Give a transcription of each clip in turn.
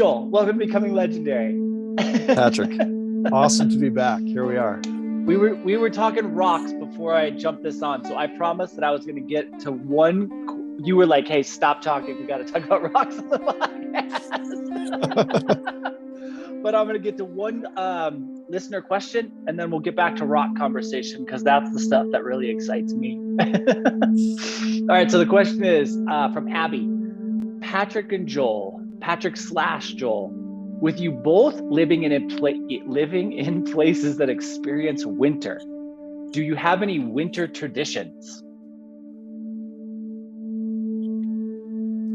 Joel, welcome to Becoming Legendary. Patrick, awesome to be back. Here we are. We were talking rocks before I jumped this on, so I promised that I was going to get to one. You were like, "Hey, stop talking. We got to talk about rocks on the podcast." But I'm going to get to one listener question, and then we'll get back to rock conversation because that's the stuff that really excites me. All right. So the question is from Abby, Patrick and Joel, Patrick/Joel. With you both living in places that experience winter, do you have any winter traditions?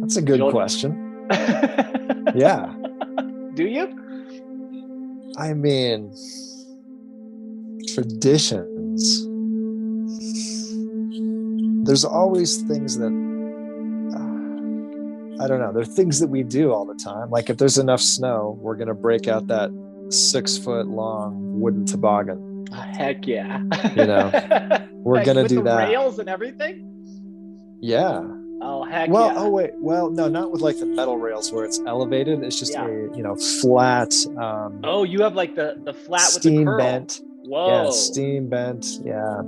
That's a good question. Yeah. Do you? I mean, traditions. There's always things that, I don't know. There are things that we do all the time. Like if there's enough snow, we're going to break out that 6-foot long wooden toboggan. Heck yeah. You know, we're going to do that. With the rails and everything? Yeah. Oh, heck well, yeah. Oh, wait. Well, no, not with like the metal rails where it's elevated. It's just a, flat. Oh, you have like the flat with steam the curl. bent. Whoa. Yeah, steam bent. Yeah.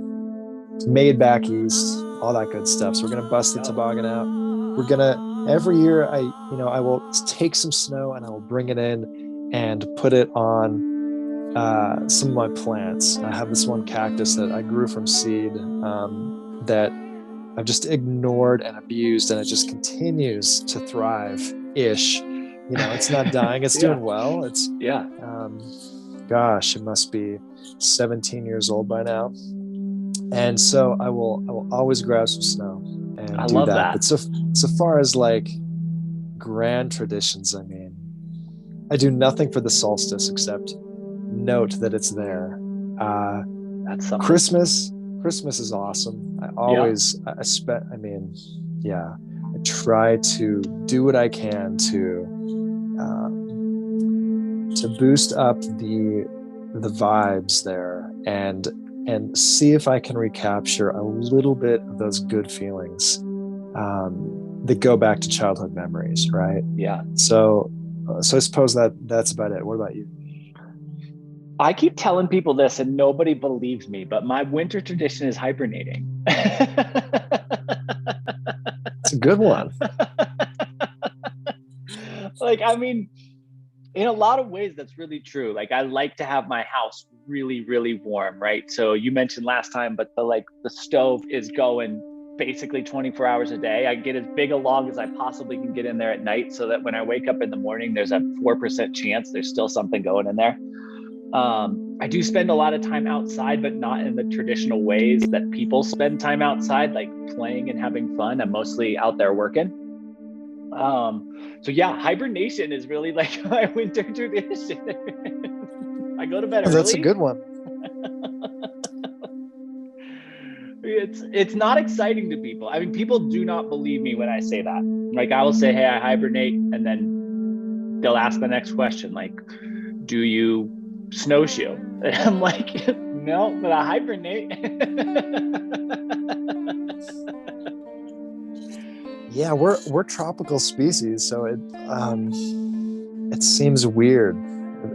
Made back east, all that good stuff. So we're going to bust the toboggan out. We're going to, every year I will take some snow and I will bring it in and put it on some of my plants. I have this one cactus that I grew from seed that I've just ignored and abused, and it just continues to thrive-ish. It's not dying. It's doing well. It's gosh, it must be 17 years old by now. And so I will always grab some snow and I do love that. But so far as like grand traditions, I mean, I do nothing for the solstice except note that it's there. That's something. Christmas is awesome. I try to do what I can to boost up the vibes there and see if I can recapture a little bit of those good feelings that go back to childhood memories, right? Yeah. So I suppose that's about it. What about you? I keep telling people this and nobody believes me, but my winter tradition is hibernating. It's a good one. Like, I mean, in a lot of ways, that's really true. Like, I like to have my house really, really warm, right? So you mentioned last time, but the stove is going basically 24 hours a day. I get as big a log as I possibly can get in there at night so that when I wake up in the morning, there's a 4% chance there's still something going in there. I do spend a lot of time outside, but not in the traditional ways that people spend time outside, like playing and having fun. I'm mostly out there working. So yeah, hibernation is really like my winter tradition. I go to bed early. That's a good one. It's not exciting to people. I mean, people do not believe me when I say that. Like, I will say, hey, I hibernate, and then they'll ask the next question, like, do you snowshoe? And I'm like, no, but I hibernate. Yeah, we're tropical species, so it seems weird.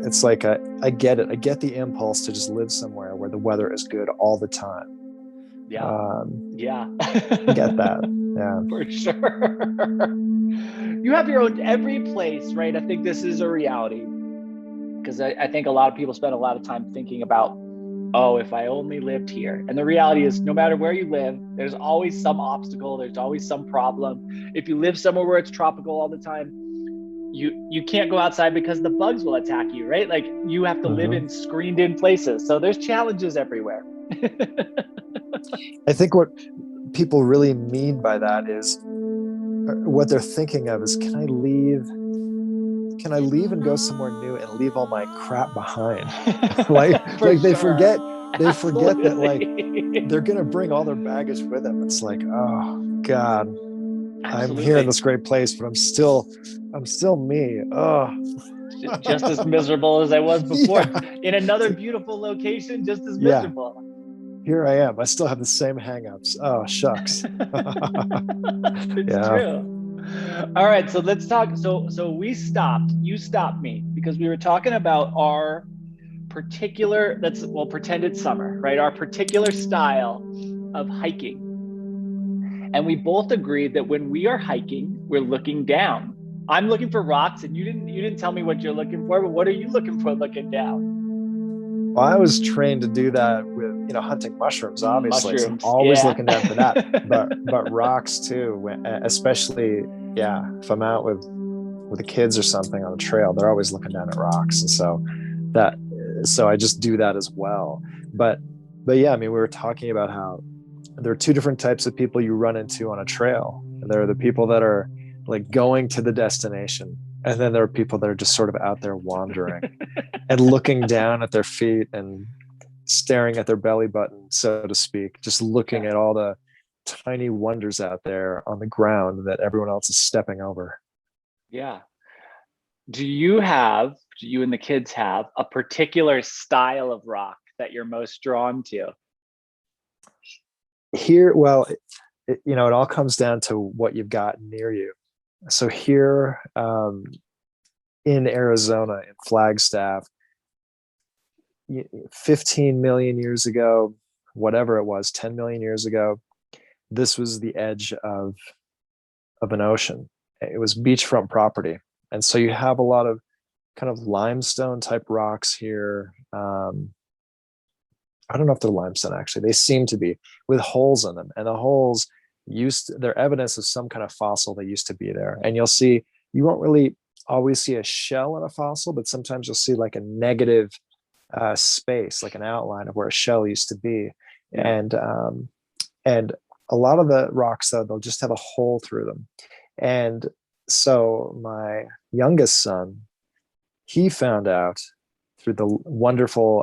It's like I get it. I get the impulse to just live somewhere where the weather is good all the time. Yeah. I get that. Yeah, for sure. You have your own every place, right? I think this is a reality because I think a lot of people spend a lot of time thinking about, oh, if I only lived here. And the reality is, no matter where you live, there's always some obstacle. There's always some problem. If you live somewhere where it's tropical all the time, you can't go outside because the bugs will attack you, right? Like, you have to live in screened in places. So there's challenges everywhere. I think what people really mean by that is, what they're thinking of is, can I leave and go somewhere new and leave all my crap behind? They forget that like they're gonna bring all their baggage with them. It's like, oh God, absolutely. I'm here in this great place, but I'm still me. Oh, just as miserable as I was before. In another beautiful location, just as miserable. Here I am. I still have the same hangups. Oh, shucks. It's true. All right, so let's talk. So we stopped. You stopped me because we were talking about our particular. We'll pretend it's summer, right? Our particular style of hiking, and we both agreed that when we are hiking, we're looking down. I'm looking for rocks, and you didn't tell me what you're looking for, but what are you looking for looking down? Well, I was trained to do that with, hunting mushrooms, obviously. So I'm Mushrooms, always yeah. looking down for that. But rocks too, especially, yeah, if I'm out with the kids or something on a trail, they're always looking down at rocks. And that, so I just do that as well. But yeah, I mean, we were talking about how there are two different types of people you run into on a trail. There are the people that are like going to the destination, and then there are people that are just sort of out there wandering and looking down at their feet and staring at their belly button, so to speak, just looking at all the tiny wonders out there on the ground that everyone else is stepping over. Yeah. Do you and the kids have a particular style of rock that you're most drawn to? Here, well, it all comes down to what you've got near you. So here in Arizona, in Flagstaff, 15 million years ago, whatever it was, 10 million years ago, this was the edge of an ocean. It was beachfront property. And so you have a lot of kind of limestone type rocks here. I don't know if they're limestone, actually. They seem to be, with holes in them. And the holes they're evidence of some kind of fossil that used to be there. And you won't really always see a shell in a fossil, but sometimes you'll see like a negative space, like an outline of where a shell used to be. Yeah. And a lot of the rocks, though, they'll just have a hole through them. And so my youngest son, he found out through the wonderful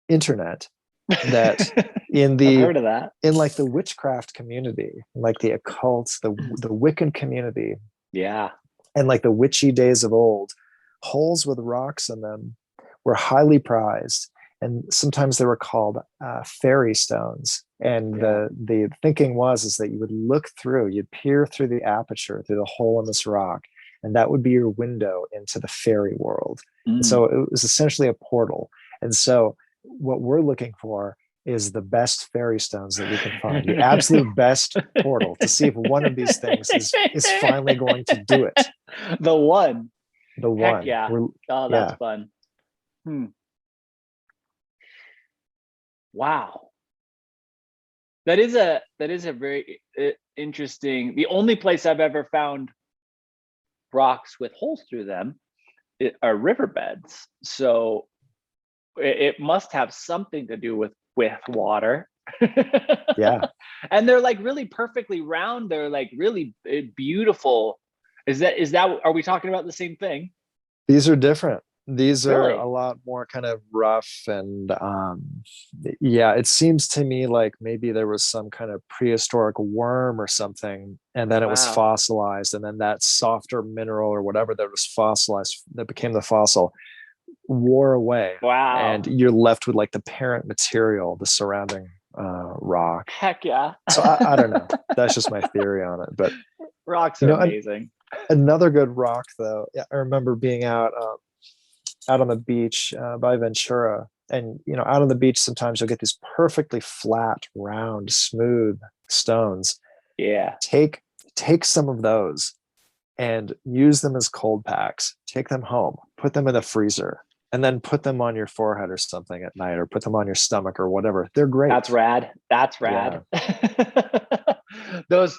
internet that I've heard of that. in like the witchcraft community, like the occult, the Wiccan community, yeah, and like the witchy days of old, holes with rocks in them were highly prized, and sometimes they were called fairy stones. And the thinking is that you would look through, you'd peer through the aperture, through the hole in this rock, and that would be your window into the fairy world. And so it was essentially a portal. And so what we're looking for is the best fairy stones that we can find, the absolute best portal, to see if one of these things is finally going to do it. The one. Heck yeah. That's fun. Wow. That is a very interesting. The only place I've ever found rocks with holes through them are riverbeds. So it must have something to do with water. Yeah. And they're like really perfectly round. They're like really beautiful. Is that are we talking about the same thing? These are different. These are Really? a lot more kind of rough, and yeah, it seems to me like maybe there was some kind of prehistoric worm or something, and then it was fossilized, and then that softer mineral or whatever that was fossilized, that became the fossil, wore away. Wow. And you're left with like the parent material, the surrounding rock. Heck yeah. So I don't know. That's just my theory on it. But rocks are amazing. Another good rock, though, I remember being out on the beach by Ventura, and out on the beach sometimes you'll get these perfectly flat, round, smooth stones. Yeah. Take some of those and use them as cold packs. Take them home, put them in the freezer, and then put them on your forehead or something at night, or put them on your stomach or whatever. They're great. That's rad. Yeah. those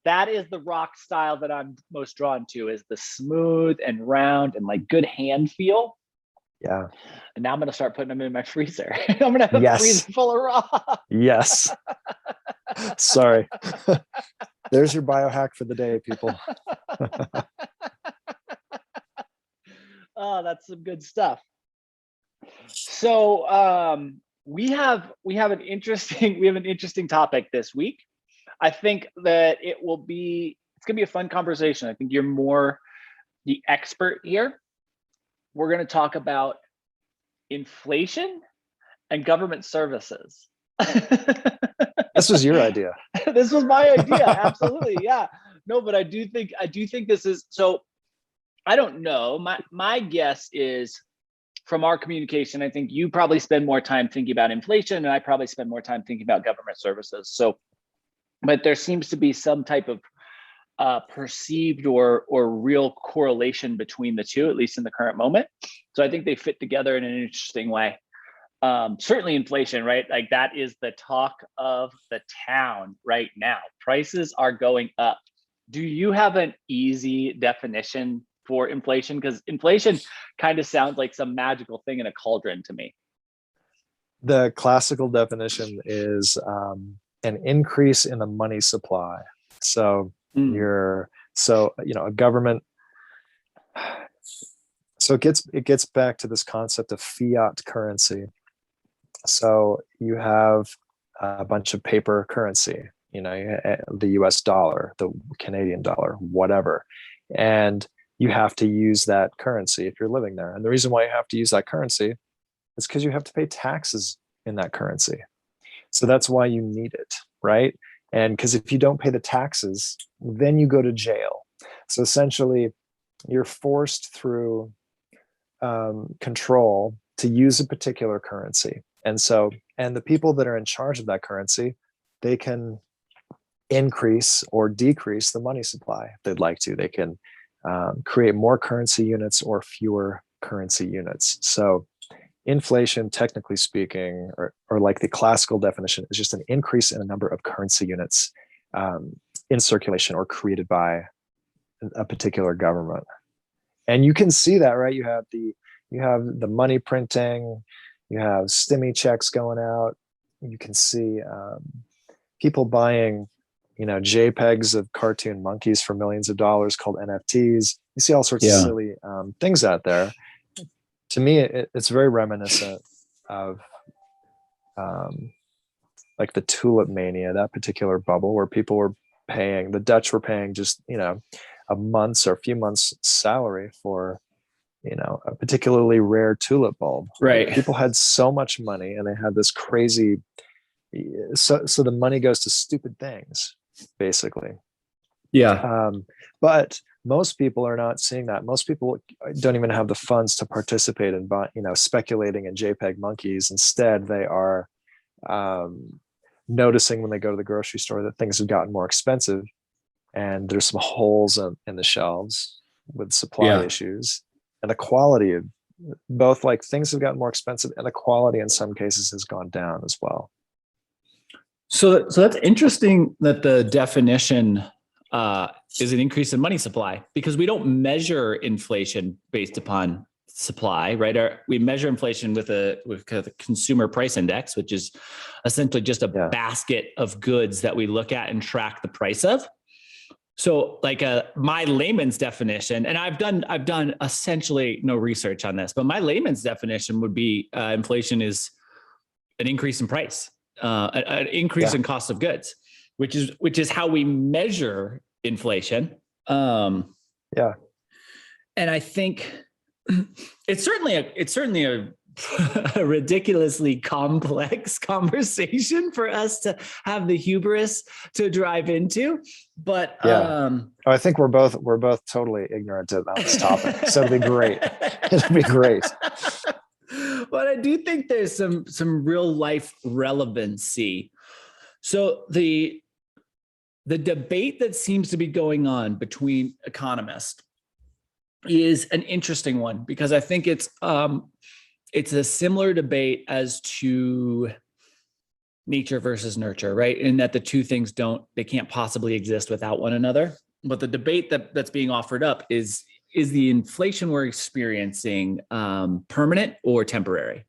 that is the rock style that I'm most drawn to, is the smooth and round and like good hand feel. Yeah. And now I'm going to start putting them in my freezer. I'm going to have a freezer full of rocks. Yes. Sorry. There's your biohack for the day, people. Oh, that's some good stuff. So we have an interesting topic this week. I think that it's going to be a fun conversation. I think you're more the expert here. We're going to talk about inflation and government services. This was your idea. This was my idea. Absolutely. Yeah. No, but I do think this is so. I don't know. My guess is from our communication, I think you probably spend more time thinking about inflation, and I probably spend more time thinking about government services. So, but there seems to be some type of perceived or real correlation between the two, at least in the current moment. So I think they fit together in an interesting way. Certainly inflation, right? Like that is the talk of the town right now. Prices are going up. Do you have an easy definition for inflation? Because inflation kind of sounds like some magical thing in a cauldron to me. The classical definition is an increase in the money supply. So a government. So it gets back to this concept of fiat currency. So you have a bunch of paper currency, the US dollar, the Canadian dollar, whatever. And you have to use that currency if you're living there. And the reason why you have to use that currency is because you have to pay taxes in that currency. So that's why you need it, right? And because if you don't pay the taxes, then you go to jail. So essentially, you're forced through control to use a particular currency. And the people that are in charge of that currency, they can increase or decrease the money supply if they'd like to. They can create more currency units or fewer currency units. So inflation, technically speaking, or like the classical definition, is just an increase in the number of currency units in circulation or created by a particular government. And you can see that, right? You have the money printing, you have stimmy checks going out. You can see people buying, JPEGs of cartoon monkeys for millions of dollars called NFTs. You see all sorts of silly things out there. To me, it's very reminiscent of like the tulip mania, that particular bubble where people were paying, the Dutch were paying just, a month's or a few months' salary for, a particularly rare tulip bulb. Right. People had so much money and they had this crazy, so the money goes to stupid things, basically. Yeah. But most people are not seeing that. Most people don't even have the funds to participate in, speculating in JPEG monkeys. Instead, they are noticing when they go to the grocery store that things have gotten more expensive, and there's some holes in the shelves with supply issues, and the quality of both, like things have gotten more expensive, and the quality in some cases has gone down as well. So that's interesting that the definition is an increase in money supply, because we don't measure inflation based upon supply, right? We measure inflation with a consumer price index, which is essentially just a basket of goods that we look at and track the price of. So like my layman's definition, and I've done essentially no research on this, but my layman's definition would be inflation is an increase in price, an increase in cost of goods, which is how we measure inflation. And I think it's certainly a a ridiculously complex conversation for us to have the hubris to drive into, but I think we're both totally ignorant about this topic, so it'd be great. It'd be great. But I do think there's some real life relevancy. So the debate that seems to be going on between economists is an interesting one, because I think it's a similar debate as to nature versus nurture, right? In that the two things they can't possibly exist without one another. But the debate that's being offered up is the inflation we're experiencing permanent or temporary?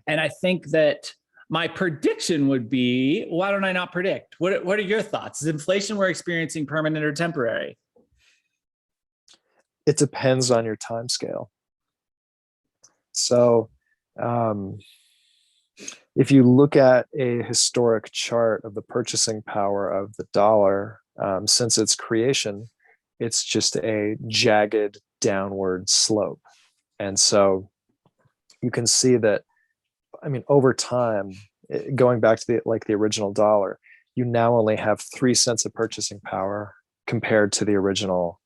And I think that my prediction would be, why don't I not predict? What are your thoughts? Is inflation we're experiencing permanent or temporary? It depends on your time scale. So if you look at a historic chart of the purchasing power of the dollar, since its creation, it's just a jagged downward slope. And so you can see that, over time, going back to the original dollar, you now only have 3 cents of purchasing power compared to the original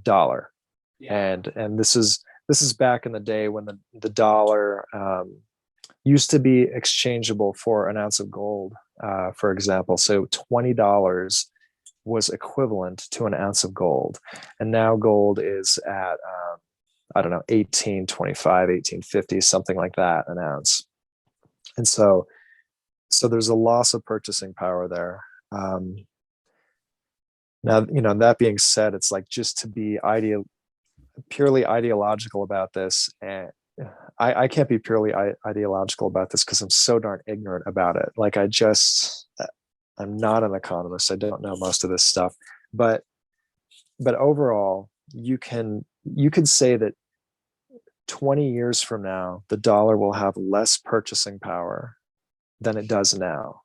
dollar. Yeah. And this is back in the day when the dollar used to be exchangeable for an ounce of gold, for example. So $20 was equivalent to an ounce of gold, and now gold is at I don't know, 1825, 1850, something like that, an ounce. And so there's a loss of purchasing power there. Now, that being said, it's like, just to be purely ideological about this, and I can't be purely ideological about this because I'm so darn ignorant about it. Like, I'm not an economist. I don't know most of this stuff, but overall, you could say that 20 years from now, the dollar will have less purchasing power than it does now.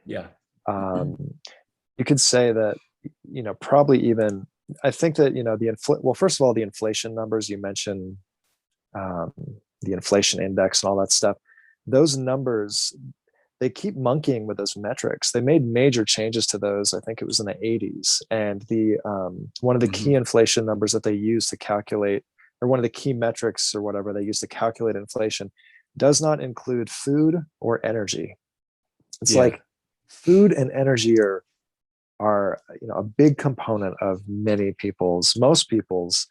Yeah. You could say that, probably even, I think that, well, first of all, the inflation numbers you mentioned, the inflation index and all that stuff, those numbers, they keep monkeying with those metrics. They made major changes to those. I think it was in the 80s. And one of the key inflation numbers that they use to calculate, or one of the key metrics or whatever they use to calculate inflation, does not include food or energy. It's like food and energy are a big component of most people's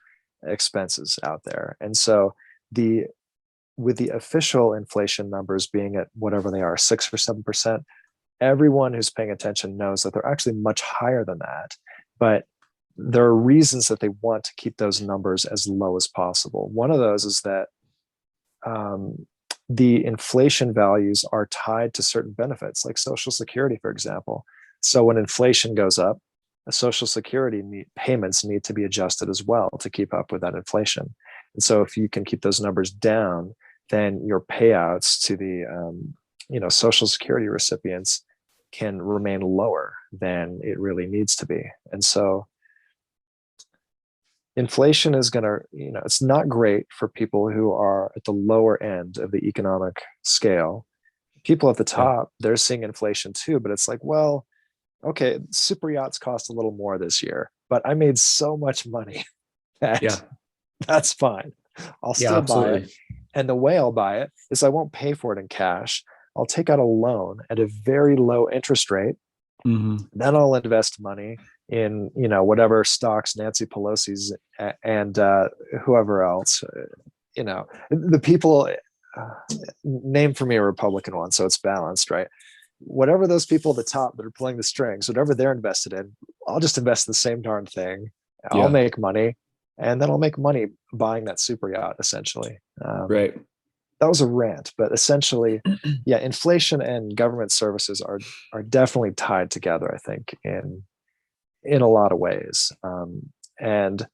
expenses out there. And so with the official inflation numbers being at whatever they are, 6 or 7%, everyone who's paying attention knows that they're actually much higher than that. But there are reasons that they want to keep those numbers as low as possible. One of those is that the inflation values are tied to certain benefits, like Social Security, for example. So when inflation goes up, Social Security payments need to be adjusted as well to keep up with that inflation. And so if you can keep those numbers down, then your payouts to the Social Security recipients can remain lower than it really needs to be. And so inflation is going to, it's not great for people who are at the lower end of the economic scale. People at the top, they're seeing inflation too, but it's like, well, okay, super yachts cost a little more this year, but I made so much money that that's fine. I'll still buy it. And the way I'll buy it is I won't pay for it in cash. I'll take out a loan at a very low interest rate. Then I'll invest money in, whatever stocks Nancy Pelosi's and whoever else, the people, name for me a Republican one, so it's balanced, right? Whatever those people at the top that are pulling the strings, whatever they're invested in, I'll just invest in the same darn thing. I'll make money, and then I'll make money buying that super yacht, essentially. Right. That was a rant, but essentially, inflation and government services are definitely tied together, I think, in a lot of ways. And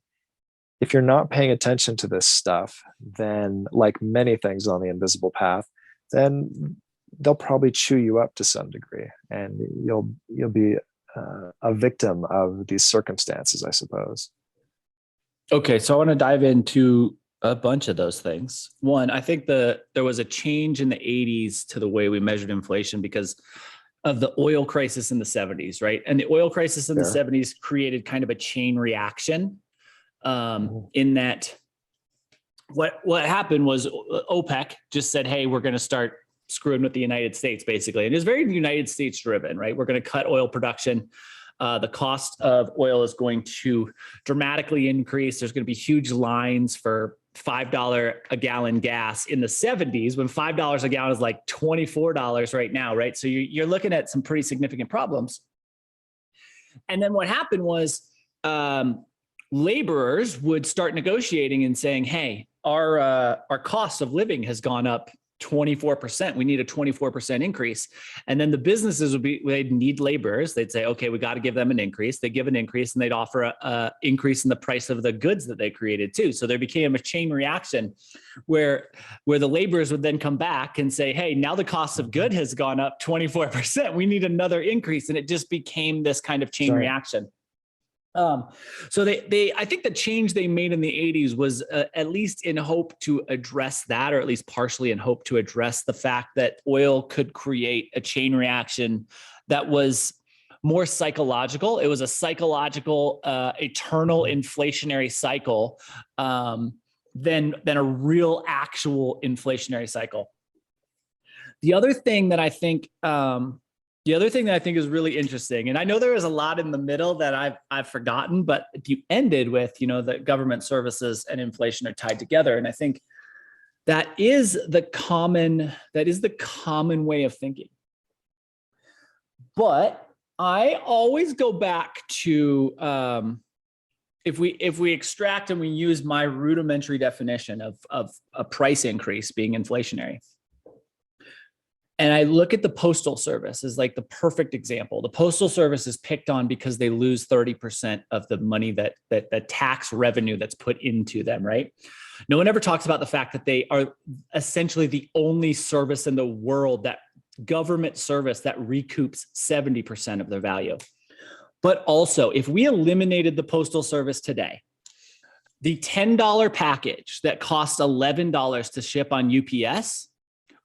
if you're not paying attention to this stuff, then, like many things on the invisible path, then they'll probably chew you up to some degree, and you'll be a victim of these circumstances, I suppose. Okay, so I want to dive into a bunch of those things. One, I think there was a change in the 80s to the way we measured inflation because of the oil crisis in the 70s, right? And the oil crisis in the 70s created kind of a chain reaction in that what happened was OPEC just said, hey, we're going to start screwing with the United States, basically. And it's very United States driven, right? We're going to cut oil production. The cost of oil is going to dramatically increase. There's going to be huge lines for $5 a gallon gas in the 70s, when $5 a gallon is like $24 right now, right? So you're looking at some pretty significant problems. And then what happened was laborers would start negotiating and saying, hey, our cost of living has gone up 24%. We need a 24% increase. And then the businesses they'd need laborers. They'd say, okay, we got to give them an increase. They give an increase, and they'd offer a increase in the price of the goods that they created too. So there became a chain reaction where the laborers would then come back and say, hey, now the cost of good has gone up 24%. We need another increase. And it just became this kind of chain reaction. So I think the change they made in the 80s was at least in hope to address that, or at least partially in hope to address the fact that oil could create a chain reaction that was more psychological. It was a psychological, eternal inflationary cycle than a real actual inflationary cycle. The other thing that I think is really interesting, and I know there was a lot in the middle that I've forgotten, but you ended with, that government services and inflation are tied together. And I think that is the common way of thinking. But I always go back to, if we extract and we use my rudimentary definition of a price increase being inflationary, and I look at the Postal Service as like the perfect example. The Postal Service is picked on because they lose 30% of the money that the tax revenue that's put into them, right? No one ever talks about the fact that they are essentially the only service in the world, that government service, that recoups 70% of their value. But also, if we eliminated the Postal Service today, the $10 package that costs $11 to ship on UPS,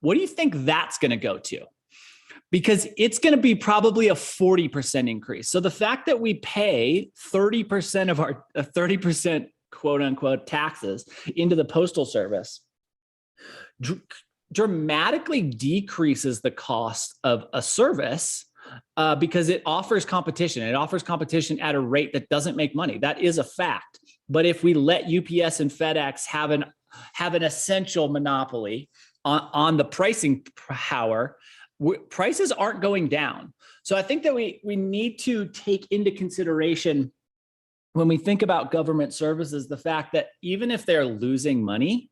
what do you think that's going to go to? Because it's going to be probably a 40% increase. So the fact that we pay 30% of our 30% quote unquote taxes into the Postal Service dramatically decreases the cost of a service because it offers competition. It offers competition at a rate that doesn't make money. That is a fact. But if we let UPS and FedEx have an essential monopoly on the pricing power, prices aren't going down. So I think that we need to take into consideration, when we think about government services, the fact that even if they're losing money,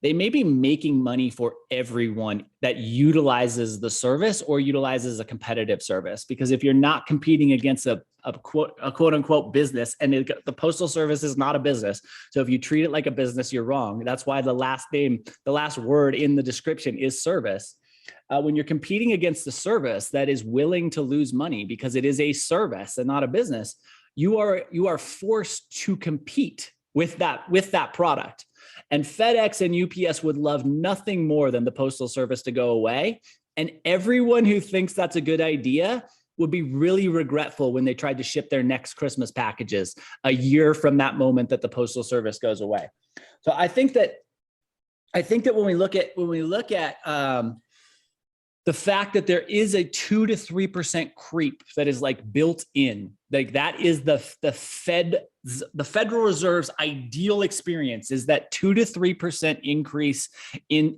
they may be making money for everyone that utilizes the service or utilizes a competitive service. Because if you're not competing against a quote unquote business, and the Postal Service is not a business, so if you treat it like a business, you're wrong. That's why the last word in the description is service. When you're competing against the service that is willing to lose money because it is a service and not a business, you are forced to compete with that product. And FedEx and UPS would love nothing more than the Postal Service to go away. And everyone who thinks that's a good idea would be really regretful when they tried to ship their next Christmas packages a year from that moment that the Postal Service goes away. So I think that when we look at the fact that there is a 2 to 3% creep that is like built in, like that is the Federal Reserve's ideal experience, is that 2 to 3% increase in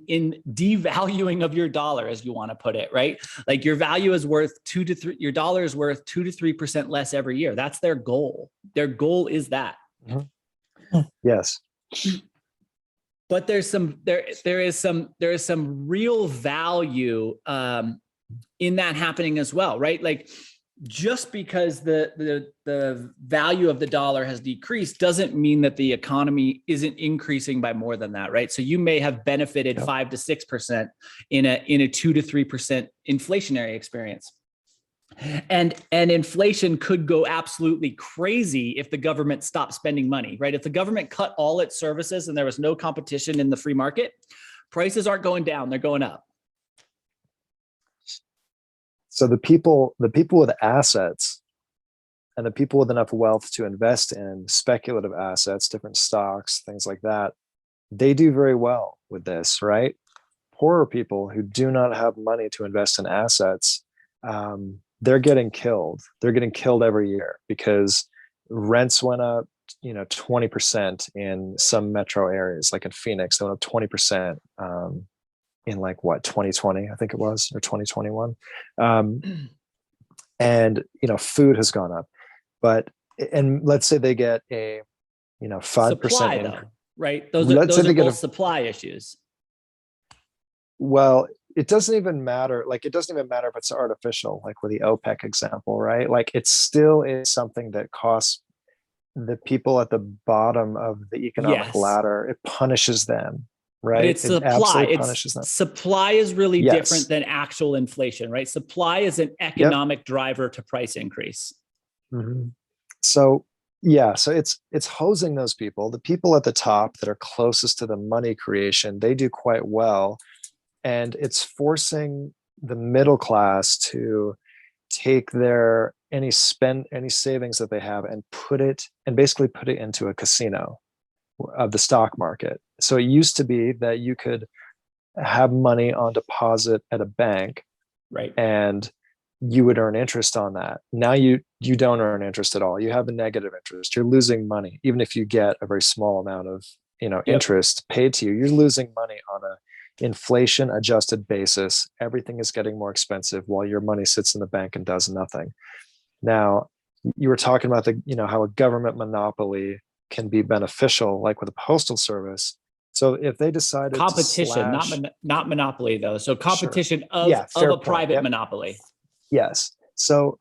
devaluing of your dollar, as you want to put it, right? Like your value is worth your dollar is worth 2 to 3% less every year. That's their goal. Their goal is that. Mm-hmm. Yes. But there is some real value in that happening as well, right? Like, just because the value of the dollar has decreased doesn't mean that the economy isn't increasing by more than that, right? So you may have benefited 5 to 6% in a 2 to 3% inflationary experience. And inflation could go absolutely crazy if the government stopped spending money, right? If the government cut all its services and there was no competition in the free market, prices aren't going down, they're going up. So the people with assets and the people with enough wealth to invest in speculative assets, different stocks, things like that, they do very well with this, right? Poorer people who do not have money to invest in assets, they're getting killed. They're getting killed every year because rents went up, 20% in some metro areas, like in Phoenix, they went up 20%. In like 2020, I think it was, or 2021. And, food has gone up, and let's say they get a, 5% supply, income, though, right? Those are both supply issues. Well, it doesn't even matter. Like, it doesn't even matter if it's artificial, like with the OPEC example, right? Like, it still is something that costs the people at the bottom of the economic ladder. It punishes them. Right. But it's supply. Supply is really different than actual inflation, right? Supply is an economic driver to price increase. Mm-hmm. So it's hosing those people. The people at the top that are closest to the money creation, they do quite well. And it's forcing the middle class to take their any savings that they have and basically put it into a casino of the stock market. So it used to be that you could have money on deposit at a bank, right, and you would earn interest on that. Now you don't earn interest at all. You have a negative interest. You're losing money, even if you get a very small amount of interest paid to you. You're losing money on a inflation adjusted basis. Everything is getting more expensive while your money sits in the bank and does nothing. Now, you were talking about how a government monopoly can be beneficial, like with the postal service. So if they decided competition, not monopoly though. So competition sure. of a private monopoly. Yes. So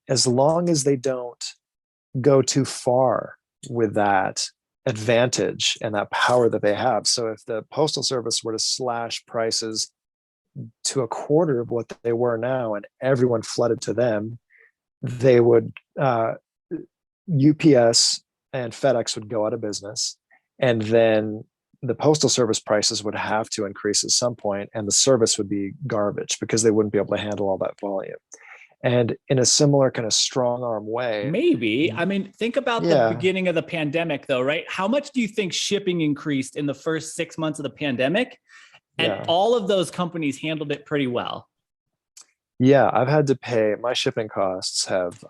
as long as they don't go too far with that advantage and that power that they have. So if the postal service were to slash prices to a quarter of what they were now and everyone flooded to them, they would UPS and FedEx would go out of business, and then the postal service prices would have to increase at some point, and the service would be garbage because they wouldn't be able to handle all that volume. And in a similar kind of strong arm way, maybe, I mean, think about the beginning of the pandemic though, right? How much do you think shipping increased in the first 6 months of the pandemic? And all of those companies handled it pretty well. Yeah, I've had to pay, my shipping costs have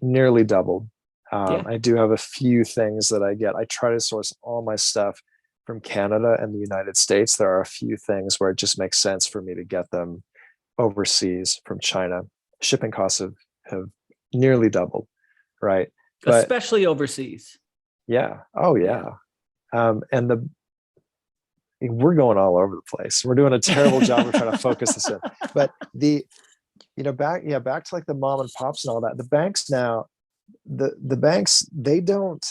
nearly doubled. I do have a few things that I get. I try to source all my stuff from Canada and the United States. There are a few things where it just makes sense for me to get them overseas from China. Shipping costs have nearly doubled, right? But, especially overseas. Yeah. Oh, yeah. And we're going all over the place. We're doing a terrible job of trying to focus this in. But back to like the mom and pops and all that. The banks now, the banks, they don't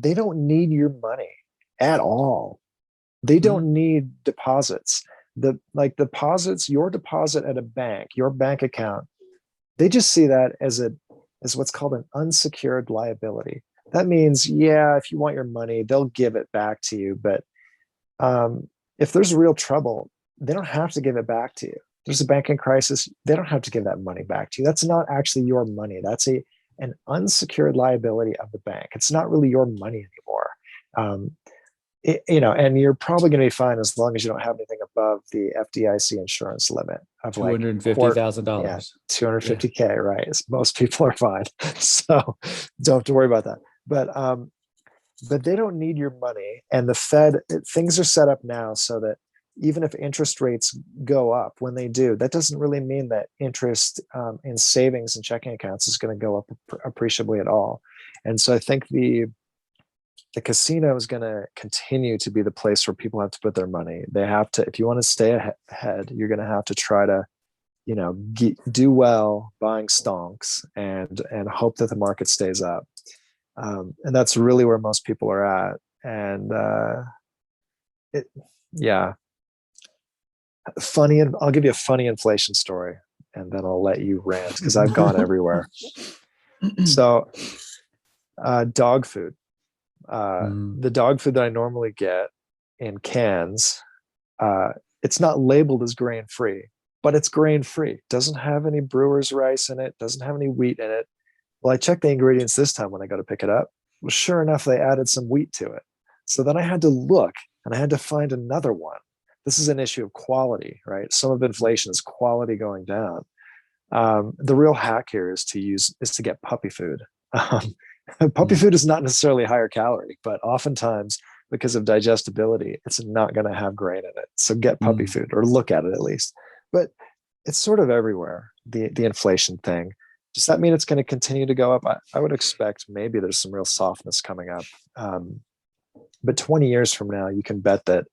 need your money at all. They don't need deposits. Deposits, your deposit at a bank, your bank account, they just see that as what's called an unsecured liability. That means, if you want your money, they'll give it back to you. But if there's real trouble, they don't have to give it back to you. There's a banking crisis, they don't have to give that money back to you. That's not actually your money. That's an unsecured liability of the bank. It's not really your money anymore. And you're probably going to be fine as long as you don't have anything above the FDIC insurance limit of $250,000. Yeah, $250K, right? Most people are fine. So don't have to worry about that. But they don't need your money. And the Fed, things are set up now so that even if interest rates go up, when they do, that doesn't really mean that interest in savings and checking accounts is going to go up appreciably at all. And so I think the casino is going to continue to be the place where people have to put their money. They have to, if you want to stay ahead, you're going to have to try to, do well buying stonks and hope that the market stays up. And that's really where most people are at. And funny, and I'll give you a funny inflation story, and then I'll let you rant because I've gone everywhere. So, dog food. The dog food that I normally get in cans, it's not labeled as grain-free, but it's grain-free. Doesn't have any brewer's rice in it, doesn't have any wheat in it. Well, I checked the ingredients this time when I go to pick it up. Well, sure enough, they added some wheat to it. So then I had to look and I had to find another one. This is an issue of quality, right? Some of inflation is quality going down. The real hack here is to get puppy food. Puppy food is not necessarily higher calorie, but oftentimes because of digestibility, it's not going to have grain in it. So get puppy food, or look at it at least. But it's sort of everywhere, the inflation thing. Does that mean it's going to continue to go up? I would expect maybe there's some real softness coming up. But 20 years from now, you can bet that,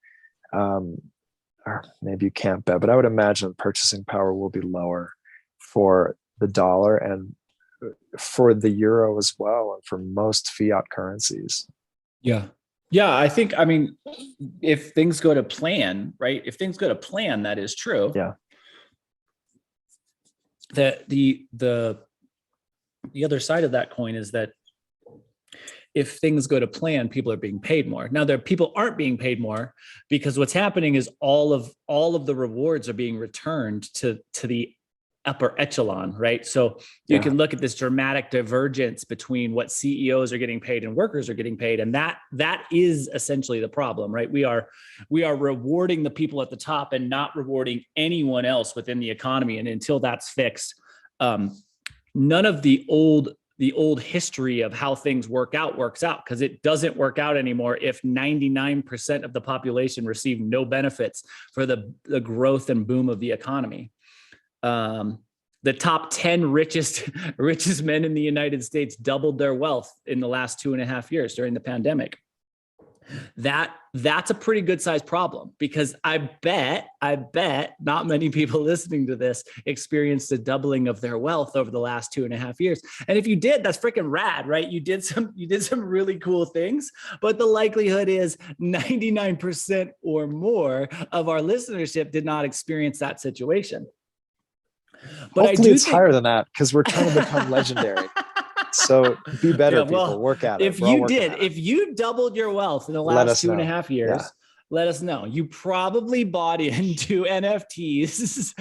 or maybe you can't bet, but I would imagine purchasing power will be lower for the dollar and for the euro as well, and for most fiat currencies. Yeah. I think, if things go to plan, right? If things go to plan, that is true. Yeah. That the other side of that coin is that if things go to plan, people are being paid more. Now, people aren't being paid more because what's happening is all of the rewards are being returned to the upper echelon, right? So you can look at this dramatic divergence between what CEOs are getting paid and workers are getting paid. And that is essentially the problem, right? We are rewarding the people at the top and not rewarding anyone else within the economy. And until that's fixed, none of the old history of how things works out, because it doesn't work out anymore if 99% of the population receive no benefits for the growth and boom of the economy. The top 10 richest men in the United States doubled their wealth in the last 2.5 years during the pandemic. That's a pretty good sized problem, because I bet not many people listening to this experienced a doubling of their wealth over the last 2.5 years. And if you did, that's freaking rad, right? You did some really cool things, but the likelihood is 99% or more of our listenership did not experience that situation. But hopefully it's higher than that, because we're trying to become legendary. So be better, people. Work at it. If you doubled your wealth in the last 2.5 years, let us know. You probably bought into NFTs,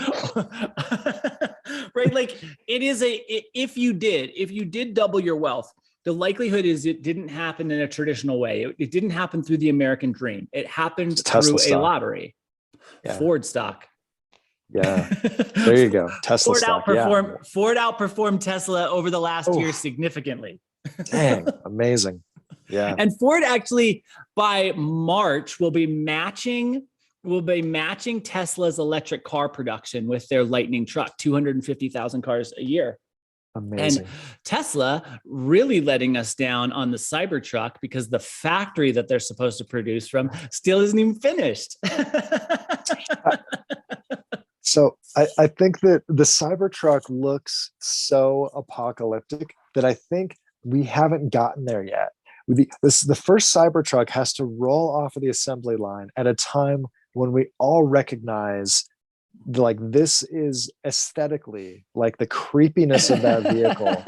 right? Like if you did double your wealth, the likelihood is it didn't happen in a traditional way. It didn't happen through the American dream. It happened through a lottery. Ford stock. Yeah, there you go. Tesla stock. Ford outperformed Tesla over the last year significantly. Dang, amazing. Yeah. And Ford actually by March will be matching Tesla's electric car production with their Lightning truck, 250,000 cars a year. Amazing. And Tesla really letting us down on the Cybertruck, because the factory that they're supposed to produce from still isn't even finished. So I think that the Cybertruck looks so apocalyptic that I think we haven't gotten there yet. The first Cybertruck has to roll off of the assembly line at a time when we all recognize, like, this is aesthetically, like, the creepiness of that vehicle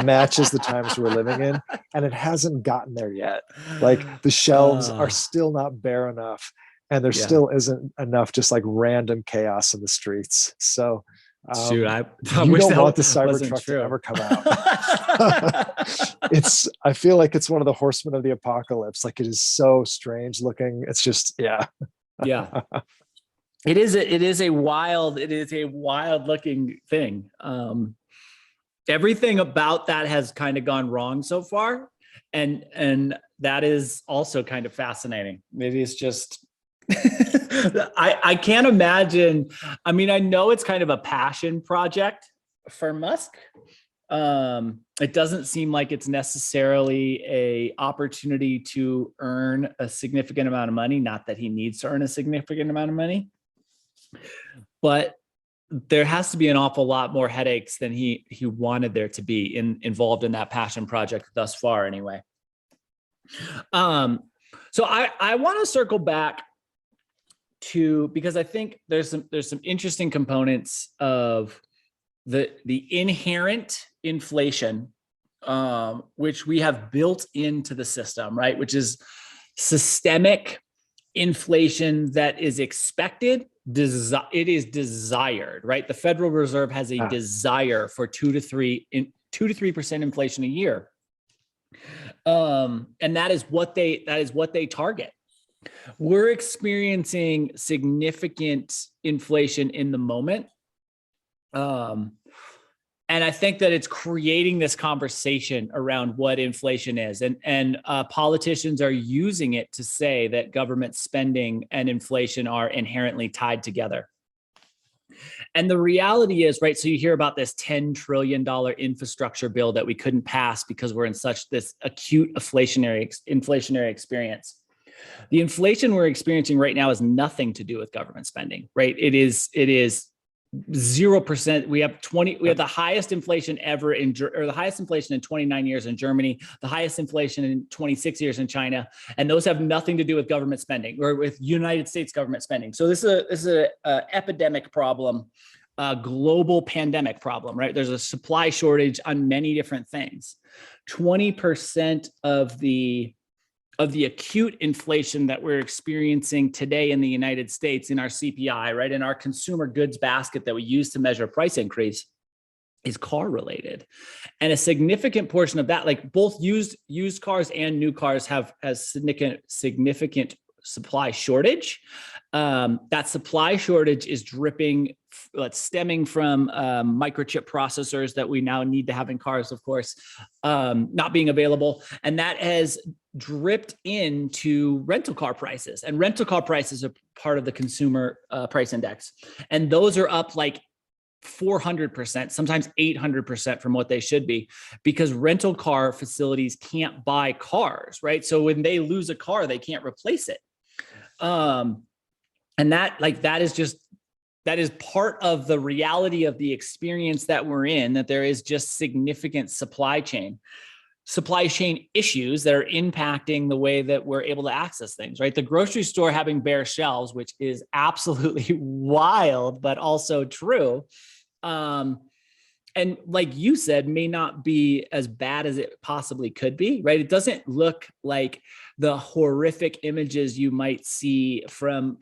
matches the times we're living in, and it hasn't gotten there yet. Like, the shelves are still not bare enough. And there still isn't enough just like random chaos in the streets. So shoot, I you wish don't want the that Cybertruck to ever come out. I feel like it's one of the horsemen of the apocalypse. Like, it is so strange looking. It's just, yeah. It is a wild looking thing. Everything about that has kind of gone wrong so far. And that is also kind of fascinating. It is just, I can't imagine. I mean, I know it's kind of a passion project for Musk. It doesn't seem like it's necessarily a opportunity to earn a significant amount of money. Not that he needs to earn a significant amount of money, but there has to be an awful lot more headaches than he wanted there to be involved in that passion project thus far, anyway. So I want to circle back to, because I think there's some interesting components of the inherent inflation, which we have built into the system, right? Which is systemic inflation that is expected. It is desired, right? The Federal Reserve has a desire for 2 to 3% inflation a year, and that is what they target. We're experiencing significant inflation in the moment. And I think that it's creating this conversation around what inflation is. And politicians are using it to say that government spending and inflation are inherently tied together. And the reality is, right, so you hear about this $10 trillion infrastructure bill that we couldn't pass because we're in such this acute inflationary experience. The inflation we're experiencing right now has nothing to do with government spending, right? It is 0%. We have the highest inflation ever the highest inflation in 29 years in Germany, the highest inflation in 26 years in China, and those have nothing to do with government spending or with United States government spending. So this is a epidemic problem, a global pandemic problem, right? There's a supply shortage on many different things. 20% of of the acute inflation that we're experiencing today in the United States in our CPI, right, in our consumer goods basket that we use to measure price increase, is car related. And a significant portion of that, like both used cars and new cars have significant supply shortage. That supply shortage is stemming from microchip processors that we now need to have in cars, of course, not being available. And that has dripped into rental car prices. And rental car prices are part of the consumer price index. And those are up like 400%, sometimes 800% from what they should be, because rental car facilities can't buy cars, right? So when they lose a car, they can't replace it. And that is part of the reality of the experience that we're in, that there is just significant supply chain issues that are impacting the way that we're able to access things, right? The grocery store having bare shelves, which is absolutely wild, but also true. And like you said, may not be as bad as it possibly could be, right? It doesn't look like the horrific images you might see from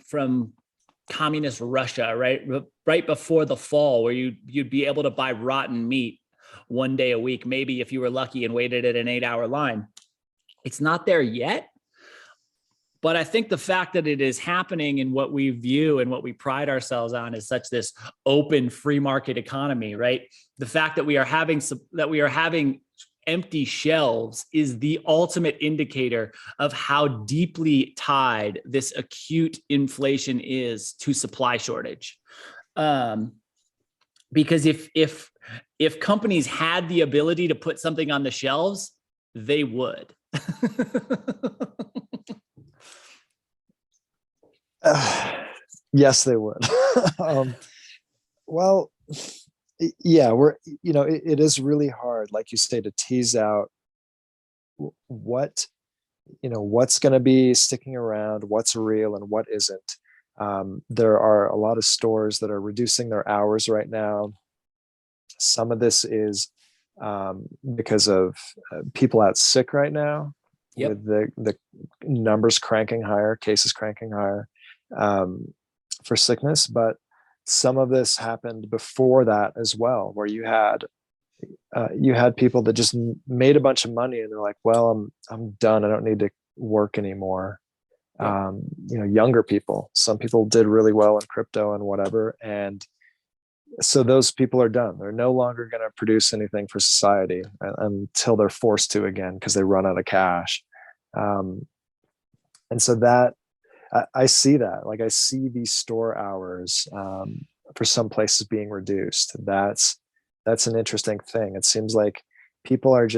communist Russia, right? Right before the fall, where you'd be able to buy rotten meat one day a week, maybe if you were lucky and waited at an 8-hour line. It's not there yet. But I think the fact that it is happening in what we view and what we pride ourselves on is such this open free market economy, right? The fact that we are having empty shelves is the ultimate indicator of how deeply tied this acute inflation is to supply shortage. Because if companies had the ability to put something on the shelves, they would. Yes, they would. Well, yeah, it is really hard, like you say, to tease out what's going to be sticking around, what's real and what isn't. There are a lot of stores that are reducing their hours right now. Some of this is because of people out sick right now. Yep. With the numbers cranking higher, cases cranking higher for sickness. But some of this happened before that as well, where you had people that just made a bunch of money and they're like, well, I'm done. I don't need to work anymore. Yeah. Younger people, some people did really well in crypto and whatever. And so those people are done. They're no longer going to produce anything for society until they're forced to again, because they run out of cash. And so that I see that, like I see these store hours for some places being reduced. That's an interesting thing. It seems like people are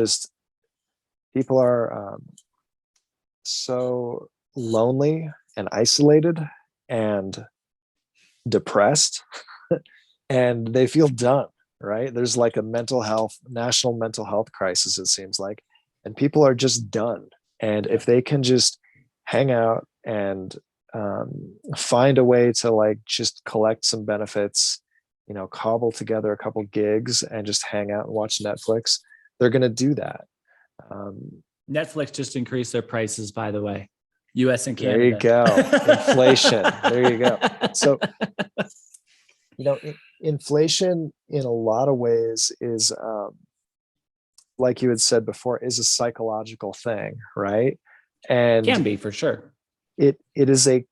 so lonely and isolated and depressed and they feel done, right? There's like a national mental health crisis, it seems like, and people are just done. And if they can just hang out and find a way to like just collect some benefits, cobble together a couple gigs and just hang out and watch Netflix, they're going to do that. Netflix just increased their prices, by the way, US and Canada. There you go. Inflation. There you go. So, inflation in a lot of ways is, like you had said before, is a psychological thing, right? And can be, for sure. It is a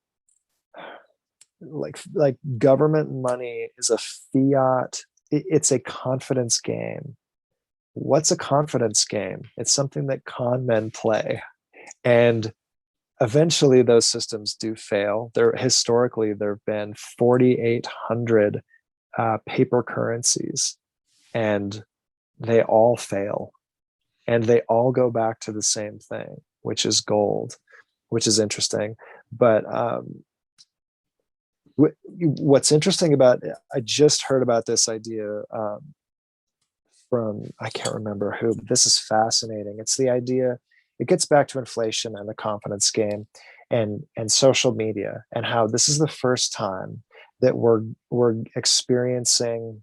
like government money is a fiat. It's a confidence game. What's a confidence game? It's something that con men play, and eventually those systems do fail. Historically there have been 4,800 paper currencies, and they all fail, and they all go back to the same thing, which is gold, which is interesting. But what's interesting about it, I just heard about this idea from, I can't remember who, but this is fascinating. It's the idea, it gets back to inflation and the confidence game and social media, and how this is the first time that we're experiencing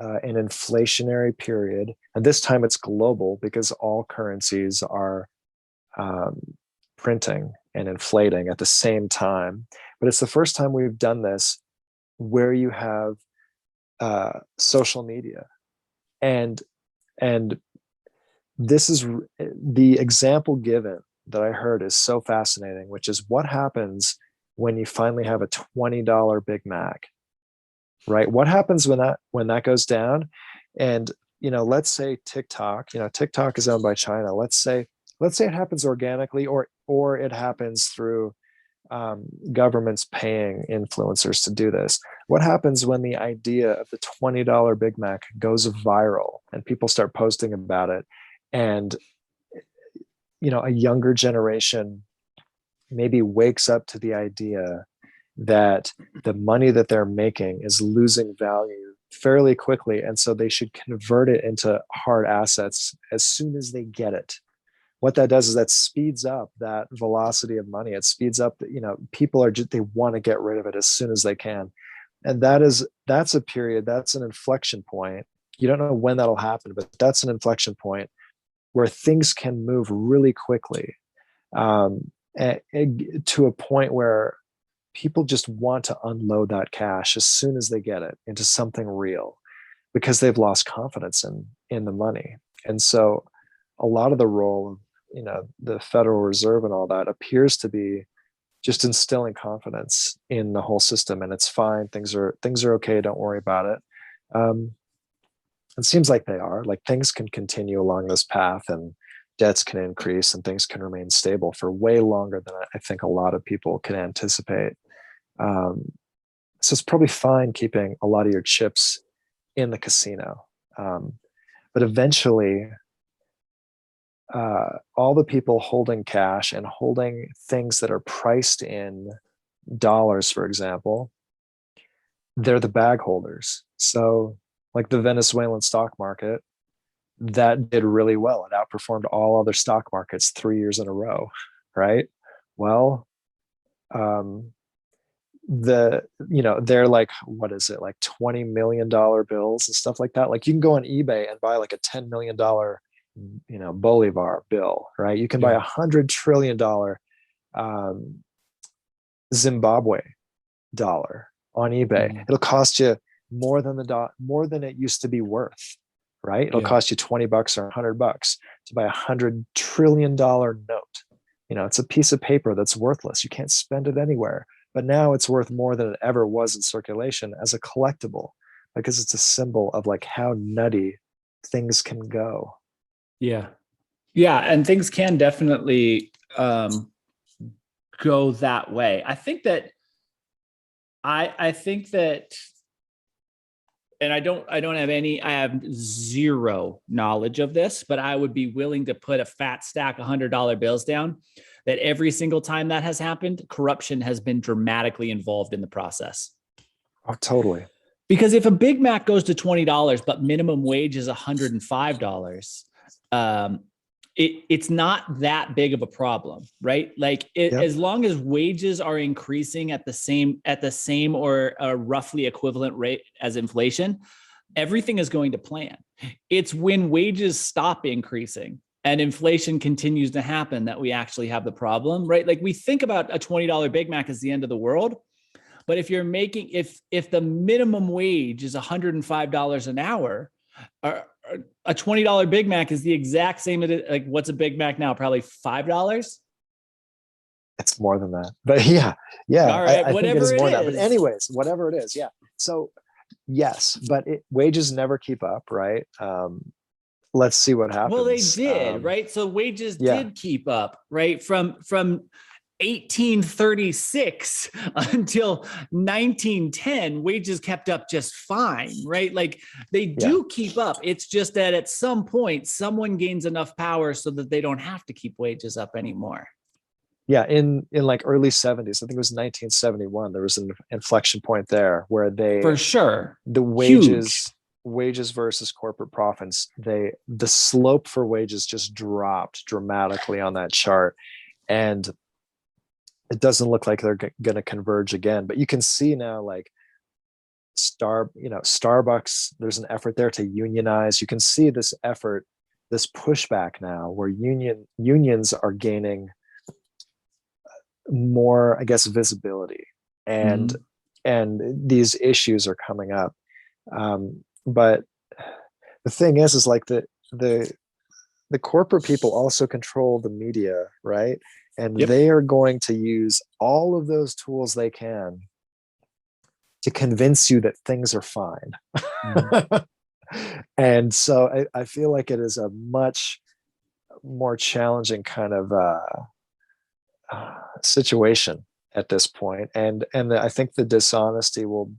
an inflationary period. And this time it's global, because all currencies are printing and inflating at the same time. But it's the first time we've done this where you have social media, and this is the example given that I heard is so fascinating, which is what happens when you finally have a $20 Big Mac, right? What happens when that goes down? And let's say TikTok, TikTok is owned by China. Let's say it happens organically, or it happens through governments paying influencers to do this. What happens when the idea of the $20 Big Mac goes viral and people start posting about it, and a younger generation maybe wakes up to the idea that the money that they're making is losing value fairly quickly, and so they should convert it into hard assets as soon as they get it. What that does is that speeds up that velocity of money. It speeds up people they want to get rid of it as soon as they can. And that's a period, that's an inflection point. You don't know when that'll happen, but that's an inflection point where things can move really quickly, to a point where people just want to unload that cash as soon as they get it into something real, because they've lost confidence in the money. And so a lot of the role of the Federal Reserve and all that appears to be just instilling confidence in the whole system, and it's fine. Things are okay. Don't worry about it. It seems like they are. Like, things can continue along this path, and debts can increase, and things can remain stable for way longer than I think a lot of people can anticipate. So it's probably fine keeping a lot of your chips in the casino, but eventually, all the people holding cash and holding things that are priced in dollars, for example, they're the bag holders. So, like the Venezuelan stock market, that did really well. It outperformed all other stock markets 3 years in a row, right? Well, they're like, what is it, like $20 million bills and stuff like that. Like, you can go on eBay and buy like a $10 million Bolivar bill, right? You can buy $100 trillion Zimbabwe dollar on eBay. Mm-hmm. It'll cost you more than it used to be worth, right? It'll cost you $20 or $100 to buy $100 trillion note. It's a piece of paper that's worthless. You can't spend it anywhere. But now it's worth more than it ever was in circulation as a collectible, because it's a symbol of like how nutty things can go. Yeah. And things can definitely go that way. I think that, and I have zero knowledge of this, but I would be willing to put a fat stack of $100 bills down that every single time that has happened, corruption has been dramatically involved in the process. Oh, totally. Because if a Big Mac goes to $20, but minimum wage is $105, it's not that big of a problem, right? Like, as long as wages are increasing at the same or a roughly equivalent rate as inflation, everything is going to plan. It's when wages stop increasing and inflation continues to happen that we actually have the problem, right? Like, we think about a $20 Big Mac as the end of the world, but if you're making, if the minimum wage is $105 an hour, or a $20 Big Mac is the exact same. Like, what's a Big Mac now? Probably $5. It's more than that, but yeah. All right, I whatever think it is more it than is. That. But anyways, whatever it is, yeah. So yes, but wages never keep up, right? Let's see what happens. Well, they did, right? So wages did keep up, right? From 1836 until 1910, wages kept up just fine, right? Like, they do keep up. It's just that at some point, someone gains enough power so that they don't have to keep wages up anymore. Yeah, in like early 70s, I think it was 1971, there was an inflection point there where for sure, the wages versus corporate profits, the slope for wages just dropped dramatically on that chart. And it doesn't look like they're going to converge again, but you can see now, like Starbucks, there's an effort there to unionize. You can see this effort, this pushback now, where unions are gaining more, I guess, visibility, and these issues are coming up. But the thing is like the corporate people also control the media, right? And Yep. they are going to use all of those tools they can to convince you that things are fine. And so I feel like it is a much more challenging kind of situation at this point. And I think the dishonesty will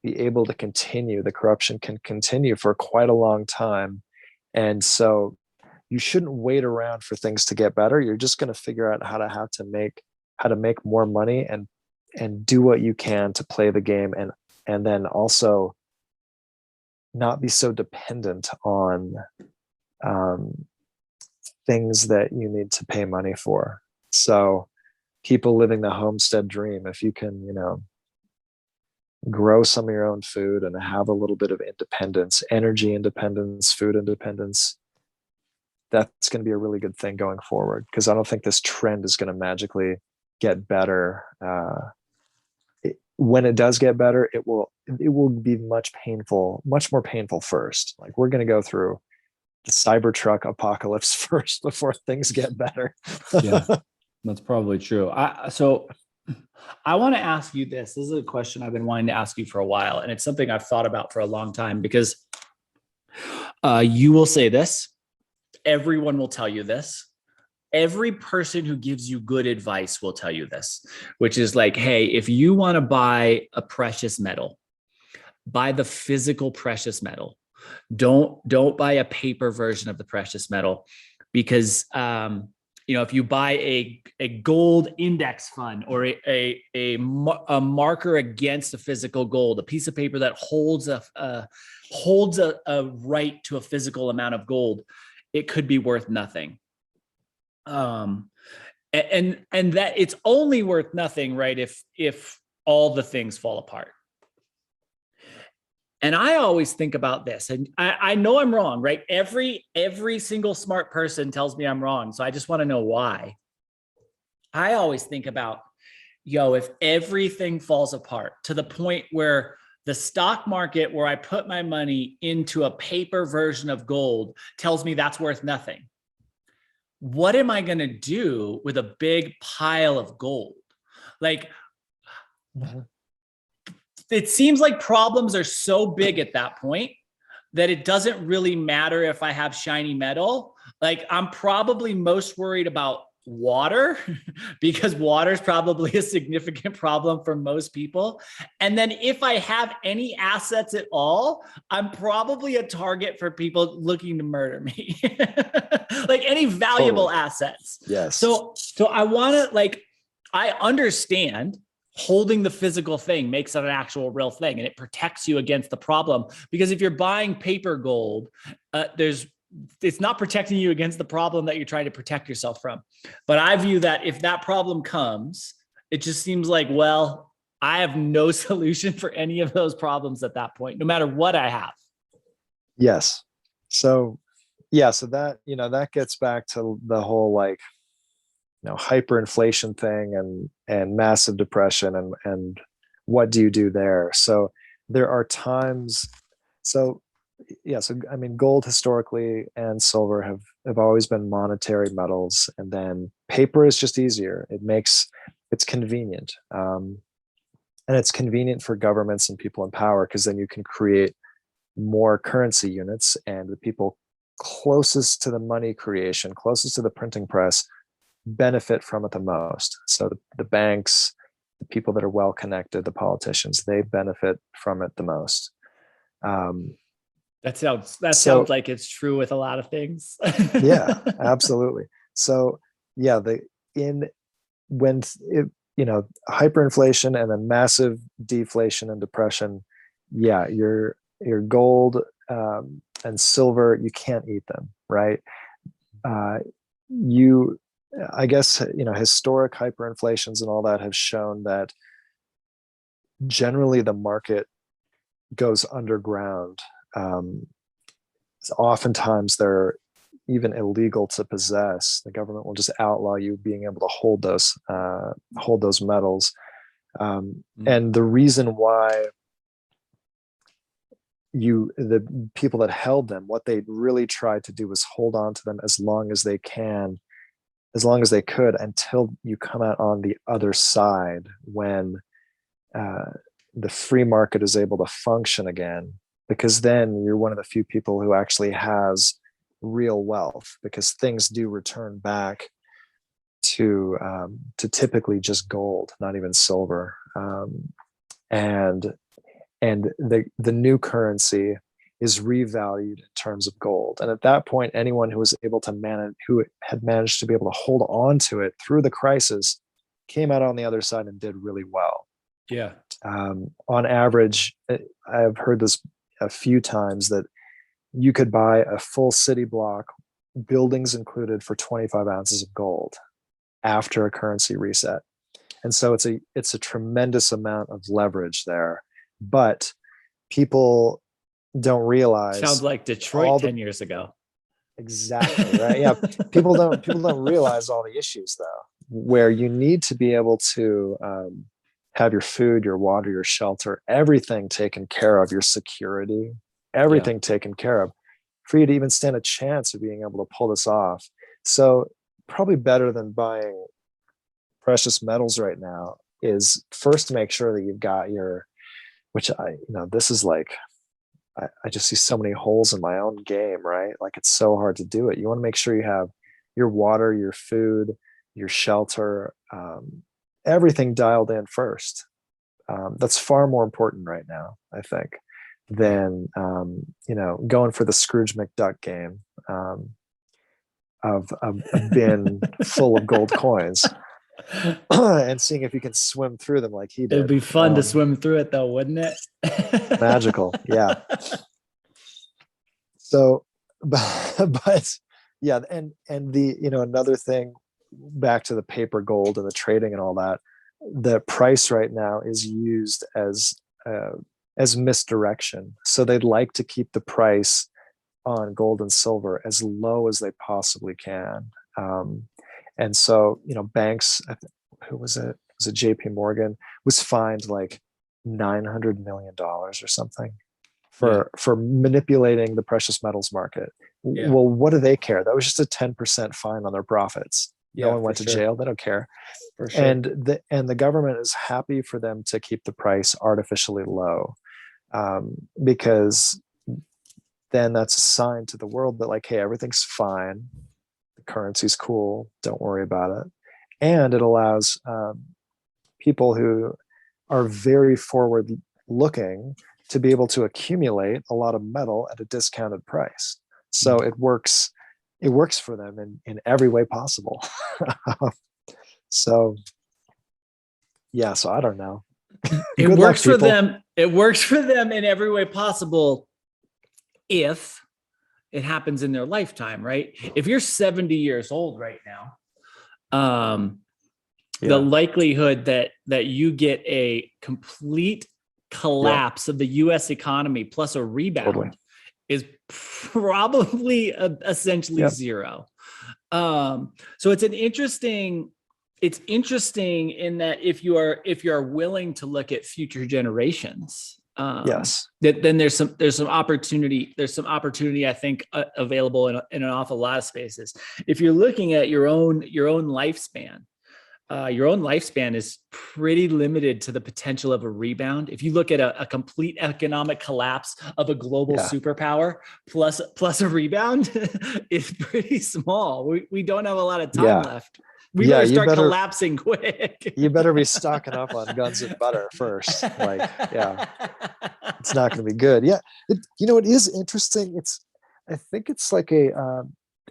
be able to continue. The corruption can continue for quite a long time. And so you shouldn't wait around for things to get better. You're just going to figure out how to make more money and do what you can to play the game, and then also not be so dependent on things that you need to pay money for. So people living the homestead dream, if you can, grow some of your own food and have a little bit of independence, energy independence, food independence, that's going to be a really good thing going forward, because I don't think this trend is going to magically get better. When it does get better, it will be much more painful first. Like, we're going to go through the Cybertruck apocalypse first before things get better. Yeah, that's probably true. So I want to ask you this. This is a question I've been wanting to ask you for a while, and it's something I've thought about for a long time, because you will say this. Everyone will tell you this. Every person who gives you good advice will tell you this, which is like, hey, if you want to buy a precious metal, buy the physical precious metal. Don't buy a paper version of the precious metal, because if you buy a gold index fund or a marker against a physical gold, a piece of paper that holds a right to a physical amount of gold, it could be worth nothing. And that it's only worth nothing, right, if all the things fall apart. And I always think about this, and I know I'm wrong, right? Every single smart person tells me I'm wrong. So I just want to know why. I always think about, if everything falls apart to the point where the stock market, where I put my money into a paper version of gold, tells me that's worth nothing, what am I going to do with a big pile of gold? Like, it seems like problems are so big at that point that it doesn't really matter if I have shiny metal. Like, I'm probably most worried about water because water is probably a significant problem for most people. And then if I have any assets at all, I'm probably a target for people looking to murder me. Like, any valuable assets. Yes. So I want to, I understand holding the physical thing makes it an actual real thing, and it protects you against the problem. Because if you're buying paper gold, it's not protecting you against the problem that you're trying to protect yourself from. But I view that if that problem comes, it just seems like, well, I have no solution for any of those problems at that point, no matter what I have. Yes. So that, that gets back to the whole hyperinflation thing and massive depression and what do you do there? So there are times. So I mean, gold historically and silver have always been monetary metals, and then paper is just easier. It's convenient, and it's convenient for governments and people in power, because then you can create more currency units, and the people closest to the money creation, closest to the printing press, benefit from it the most. So the banks, the people that are well connected, the politicians, they benefit from it the most. That sounds like it's true with a lot of things. Yeah, absolutely. So hyperinflation and then massive deflation and depression, your gold and silver, you can't eat them, right? I guess, historic hyperinflations and all that have shown that generally the market goes underground. Oftentimes they're even illegal to possess. The government will just outlaw you being able to hold hold those metals. And the reason why the people that held them, what they really tried to do was hold on to them as long as they could, until you come out on the other side, when the free market is able to function again, because then you're one of the few people who actually has real wealth, because things do return back to typically just gold, not even silver. And the new currency is revalued in terms of gold. And at that point, anyone who was able to who had managed to be able to hold on to it through the crisis, came out on the other side and did really well. Yeah. On average, I've heard this a few times, that you could buy a full city block, buildings included, for 25 ounces of gold after a currency reset. And so it's a tremendous amount of leverage there. But people don't realize. Sounds like Detroit 10 years ago. Exactly, right? Yeah. People don't realize all the issues, though, where you need to be able to have your food, your water, your shelter, everything taken care of, your security, everything taken care of, for you to even stand a chance of being able to pull this off. So probably better than buying precious metals right now is first to make sure that you've got this is like, I just see so many holes in my own game, right? Like, it's so hard to do it. You want to make sure you have your water, your food, your shelter, everything dialed in first. That's far more important right now, I think, than going for the Scrooge McDuck game of a bin full of gold coins and seeing if you can swim through them like he did. It'd be fun to swim through it, though, wouldn't it? Magical, yeah. So, but yeah, and the another thing, back to the paper gold and the trading and all that, the price right now is used as misdirection. So they'd like to keep the price on gold and silver as low as they possibly can. And so, banks, who was it? Was it JP Morgan, was fined like $900 million or something for manipulating the precious metals market. Yeah. Well, what do they care? That was just a 10% fine on their profits. No one went to jail. They don't care. For sure. And the government is happy for them to keep the price artificially low, because then that's a sign to the world that, like, hey, everything's fine. The currency's cool. Don't worry about it. And it allows people who are very forward looking to be able to accumulate a lot of metal at a discounted price. So it works for them in every way possible. So I don't know. It works for them. It works for them in every way possible if it happens in their lifetime, right? If you're 70 years old right now, the likelihood that you get a complete collapse of the US economy plus a rebound is probably essentially zero. So it's interesting in that if you are willing to look at future generations, then there's some opportunity. There's some opportunity, I think, available in an awful lot of spaces. If you're looking at your own lifespan, your own lifespan is pretty limited to the potential of a rebound. If you look at a complete economic collapse of a global superpower plus a rebound, it's pretty small. We don't have a lot of time left. We better start collapsing quick. You better be stocking up on guns and butter first. It's not going to be good. Yeah, it is interesting. I think it's like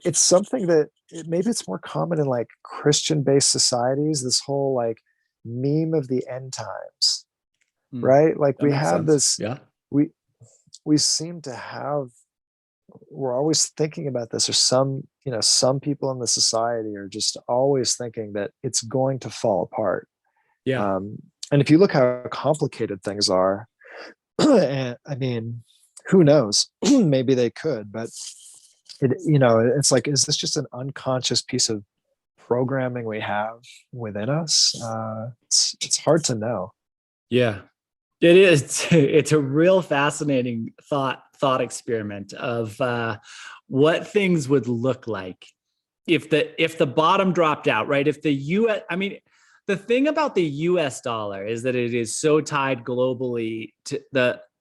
it's something that maybe it's more common in like Christian-based societies. This whole like meme of the end times, right? Like we have this. Yeah. We seem to have. We're always thinking about this, or some people in the society are just always thinking that it's going to fall apart. Yeah. And if you look how complicated things are, I mean, who knows? Maybe they could, but it's like, is this just an unconscious piece of programming we have within us, it's hard to know. Yeah, it is. It's a real fascinating thought experiment of what things would look like if the bottom dropped out, right? If the US, I mean, the thing about the US dollar is that it is so tied globally to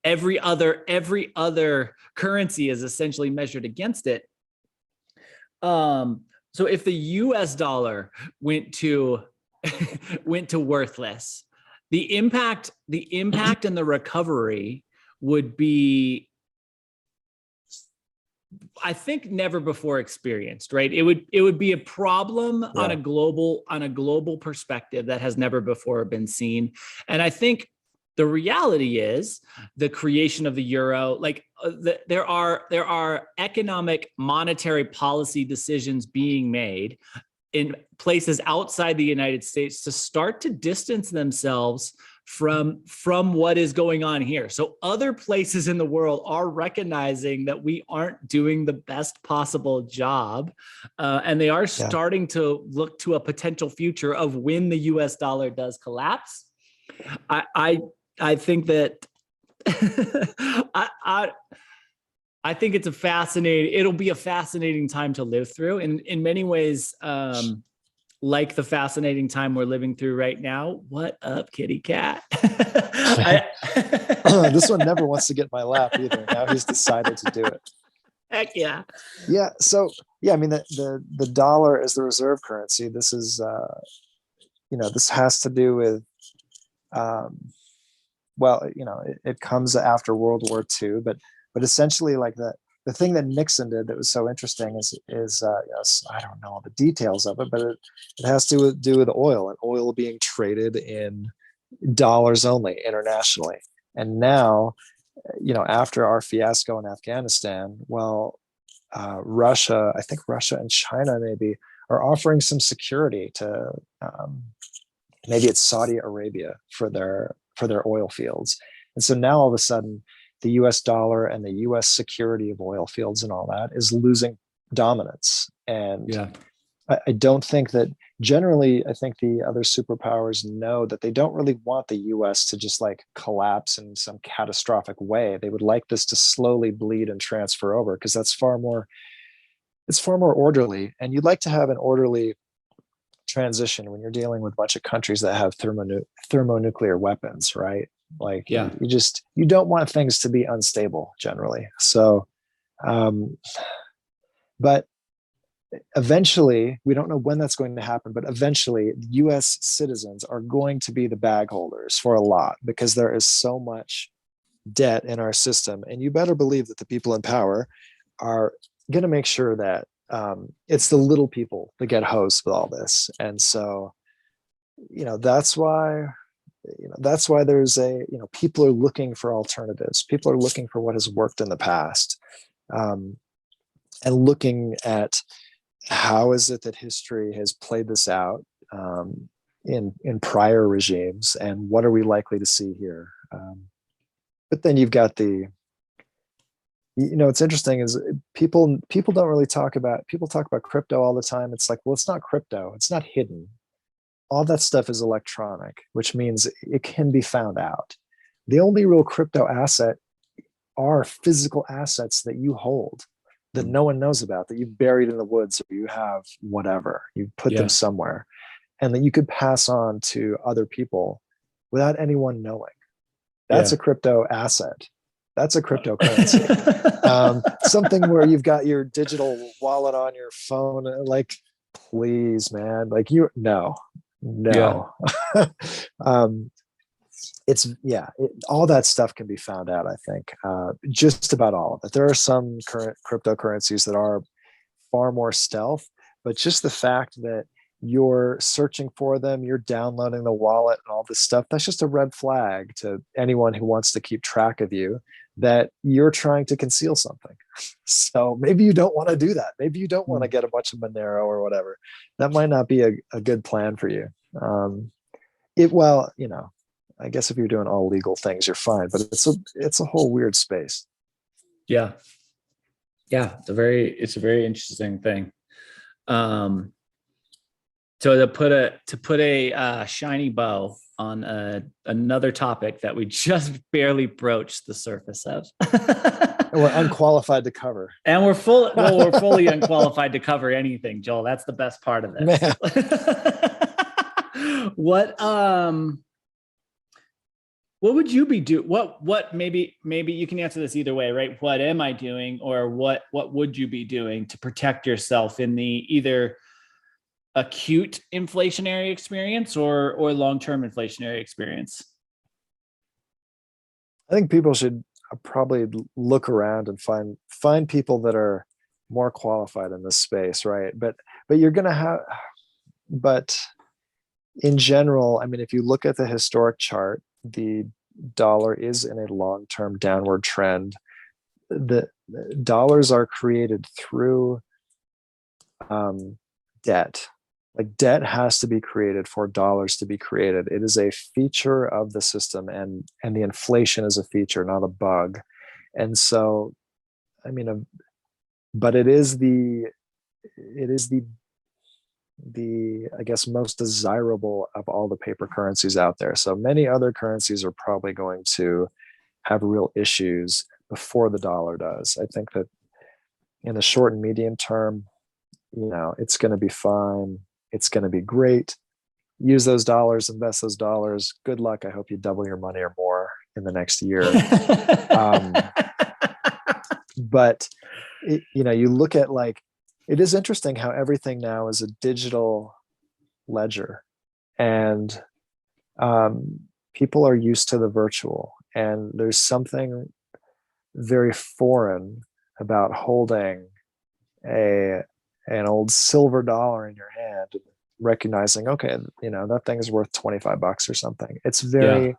every other currency is essentially measured against it. So if the US dollar went to worthless, the impact and the recovery would be, I think, never before experienced, right? It would be a problem on a global perspective that has never before been seen. And I think the reality is the creation of the euro, like there are economic monetary policy decisions being made in places outside the United States to start to distance themselves from what is going on here. So other places in the world are recognizing that we aren't doing the best possible job, and they are starting to look to a potential future of when the US dollar does collapse. I think that I think it'll be a fascinating time to live through, and in many ways, like the fascinating time we're living through right now. What up, kitty cat? This one never wants to get in my lap either. Now he's decided to do it. Heck yeah. Yeah. So yeah, I mean, the dollar as the reserve currency. This is, this has to do with, it comes after World War II, but essentially, like the thing that Nixon did that was so interesting is I don't know all the details of it, but it has to do with oil and oil being traded in dollars only internationally. And now, after our fiasco in Afghanistan, Russia, I think Russia and China maybe are offering some security to maybe it's Saudi Arabia for their oil fields. And so now all of a sudden, the US dollar and the US security of oil fields and all that is losing dominance. And I don't think that generally, I think the other superpowers know that they don't really want the US to just like collapse in some catastrophic way. They would like this to slowly bleed and transfer over, because it's far more orderly. And you'd like to have an orderly transition when you're dealing with a bunch of countries that have thermonuclear weapons, right? Like, you don't want things to be unstable generally. So, but eventually, we don't know when that's going to happen, but eventually US citizens are going to be the bag holders for a lot, because there is so much debt in our system. And you better believe that the people in power are going to make sure that it's the little people that get hosed with all this. And so, that's why there's people are looking for alternatives. People are looking for what has worked in the past, and looking at how is it that history has played this out in prior regimes, and what are we likely to see here. But then you've got what's interesting is people don't really talk about crypto all the time. It's like, well, it's not crypto. It's not hidden. All that stuff is electronic, which means it can be found out. The only real crypto asset are physical assets that you hold that no one knows about, that you've buried in the woods, or you have whatever, you put them somewhere, and that you could pass on to other people without anyone knowing. That's a crypto asset. That's a cryptocurrency. Something where you've got your digital wallet on your phone, like, please, man, like no. All that stuff can be found out, I think. Just about all of it. There are some current cryptocurrencies that are far more stealth, but just the fact that you're searching for them, you're downloading the wallet and all this stuff, that's just a red flag to anyone who wants to keep track of you, that you're trying to conceal something. So maybe you don't want to do that. Maybe you don't want to get a bunch of Monero or whatever. That might not be a good plan for you. I guess if you're doing all legal things, you're fine, but it's a whole weird space. Yeah. It's a very interesting thing. So to put a shiny bow on another topic that we just barely broached the surface of. We're unqualified to cover. And we're fully unqualified to cover anything, Joel. That's the best part of this. What would you be doing? What maybe you can answer this either way, right? What am I doing, or what would you be doing to protect yourself in the either acute inflationary experience or long-term inflationary experience? I think people should probably look around and find people that are more qualified in this space, right? But you're gonna have, but in general, I mean, if you look at the historic chart, the dollar is in a long-term downward trend. The dollars are created through debt. Like, debt has to be created for dollars to be created. It is a feature of the system, and the inflation is a feature, not a bug. And so, I mean, but it is the I guess most desirable of all the paper currencies out there. So many other currencies are probably going to have real issues before the dollar does. I think that in the short and medium term, it's going to be fine. It's going to be great. Use those dollars, invest those dollars. Good luck. I hope you double your money or more in the next year. But you look at, like, it is interesting how everything now is a digital ledger, and people are used to the virtual, and there's something very foreign about holding an old silver dollar in your hand, recognizing, okay, that thing is worth $25 or something. It's very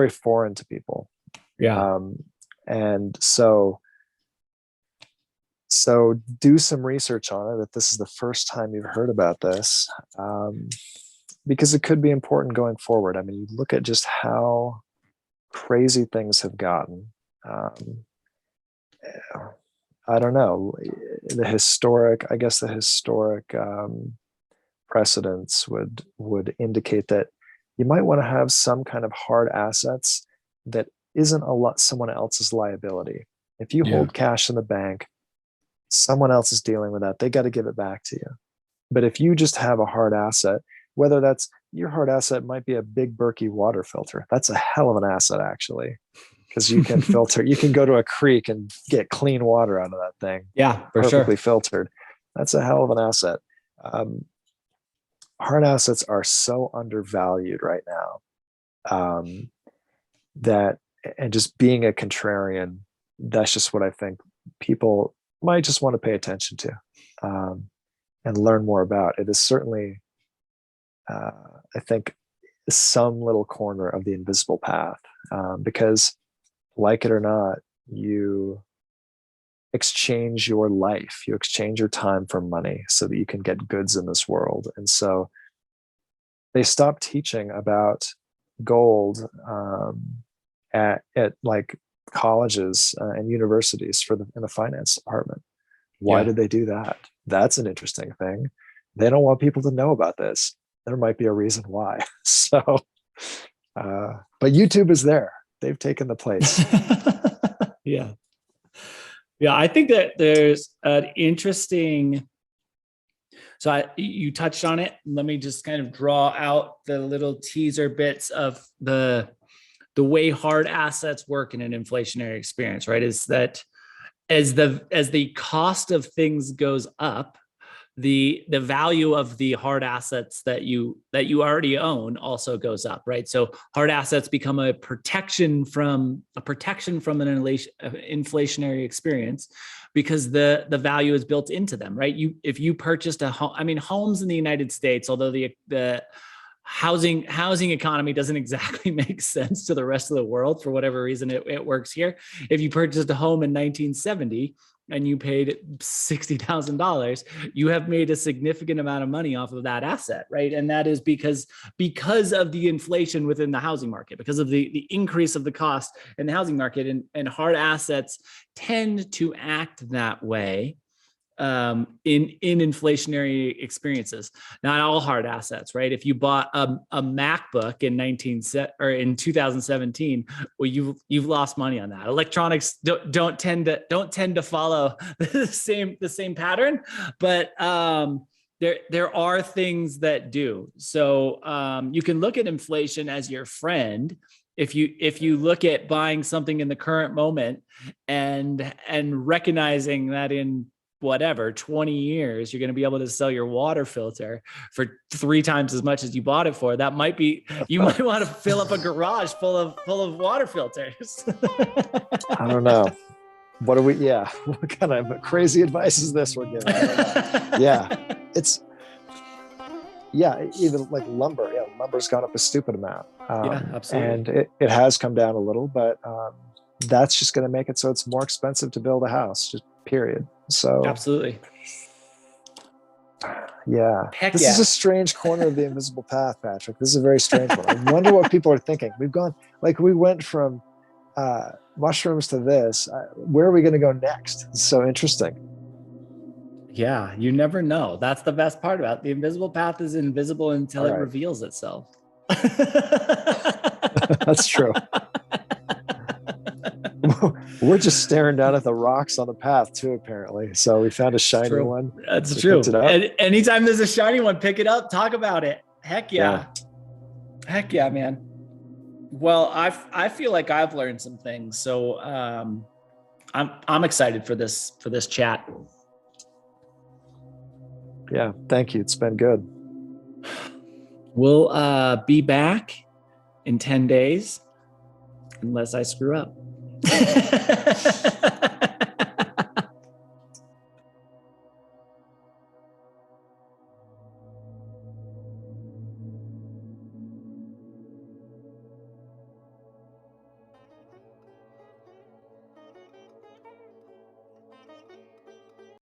foreign to people. Yeah. And so do some research on it if this is the first time you've heard about this, because it could be important going forward. I mean, you look at just how crazy things have gotten. I don't know, the historic precedents would indicate that you might want to have some kind of hard assets that isn't someone else's liability. If you hold cash in the bank, someone else is dealing with that. They got to give it back to you. But if you just have a hard asset, whether that's your hard asset might be a big Berkey water filter. That's a hell of an asset, actually, because you can filter. You can go to a creek and get clean water out of that thing. Yeah, for perfectly sure. filtered. That's a hell of an asset. Hard assets are so undervalued right now, that, and just being a contrarian, that's just what I think people might just want to pay attention to, and learn more about. It is certainly, I think, some little corner of the invisible path, because, like it or not, you exchange your life, you exchange your time for money so that you can get goods in this world. And so they stopped teaching about gold at like colleges and universities in the finance department. Why did they do that? That's an interesting thing. They don't want people to know about this. There might be a reason why. So, but YouTube is there. They've taken the place. Yeah, I think that there's an interesting, so you touched on it. Let me just kind of draw out the little teaser bits of the way hard assets work in an inflationary experience, right? Is that as the cost of things goes up, the value of the hard assets that you already own also goes up, right? So hard assets become a protection from an inflationary experience, because the value is built into them, right? If you purchased a home, I mean, homes in the United States, although the housing economy doesn't exactly make sense to the rest of the world, for whatever reason it works here. If you purchased a home in 1970 and you paid $60,000, you have made a significant amount of money off of that asset, right? And that is because of the inflation within the housing market, because of the increase of the cost in the housing market, and hard assets tend to act that way. in inflationary experiences. Not all hard assets, right? If you bought a MacBook in 2017, well, you've lost money on that. Electronics don't tend to follow the same pattern, but there are things that do. So you can look at inflation as your friend. If you look at buying something in the current moment and recognizing that in whatever 20 years you're going to be able to sell your water filter for 3 times as much as you bought it for, that might be, you might want to fill up a garage full of water filters. I don't know. What kind of crazy advice is this we're giving? Even like lumber. Yeah, lumber's gone up a stupid amount. Absolutely. And it has come down a little, but that's just going to make it so it's more expensive to build a house, just period. So absolutely. Yeah. This is a strange corner of the invisible path, Patrick. This is a very strange one. I wonder what people are thinking. We went from mushrooms to this. Where are we going to go next? It's so interesting. Yeah, you never know. That's the best part about it. The invisible path is invisible until it reveals itself. That's true. We're just staring down at the rocks on the path too, apparently. So we found a shiny one. That's true. And anytime there's a shiny one, pick it up, talk about it. Heck yeah. Heck yeah, man. Well, I feel like I've learned some things. So I'm excited for this chat. Yeah, thank you. It's been good. We'll be back in 10 days unless I screw up.